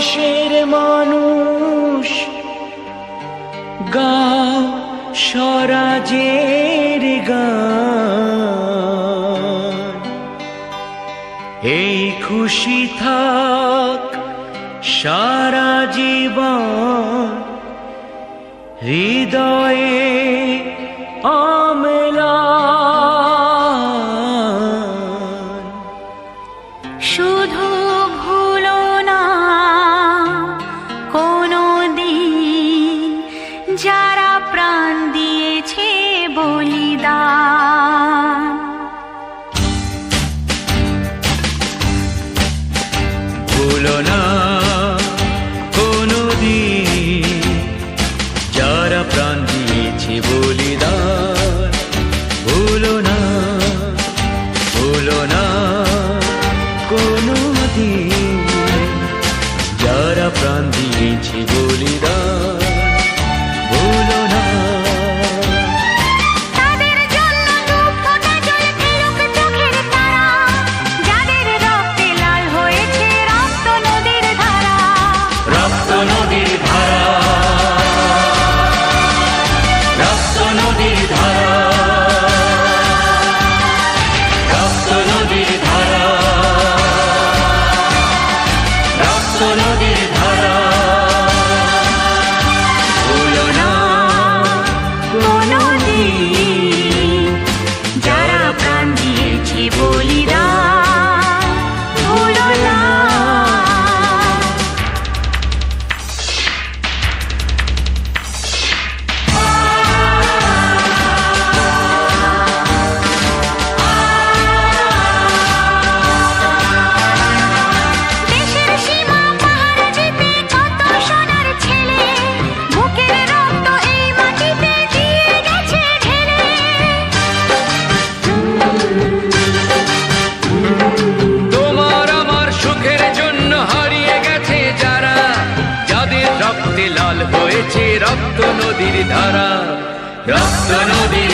দেশের মানুষ গাও স্বরাজের গান। এই খুশি থাক সারা জীবন হৃদয়ে অম্লান। শুধু ভুলো না কোনো দিন যারা প্রাণ দিয়েছে বলিদান। ভুলো না কোনো দিন যারা প্রাণ দিয়েছে বলিদান। ভুলো না, ভুলো না কোনো দিন যারা প্রাণ দিয়েছে বলিদান। ভুলো না। তাদের জন্য দু ফোঁটা জল ফেলুক চোখের তারা, যাদের রক্তে লাল হয়েছে রক্ত নদীর ধারা। রক্ত নদীর ধারা, রক্ত নদীর ধারা, রক্ত নদীর ধারা, রক্ত নদীর ধারা। ভুলো না কোনো দিন যারা প্রাণ দিয়েছে বলিদান। ভুলো না। দেশের সীমা পাহাড় জিতে কত সোনার ছেলে, বুকের রক্ত এই মাটিতে দিয়ে গেছে ঢেলে। তোমার আমার সুখের জন্য হারিয়ে গেছে যারা, যাদের রক্তে লাল হয়েছে রক্ত নদীর ধারা। রক্ত নদীর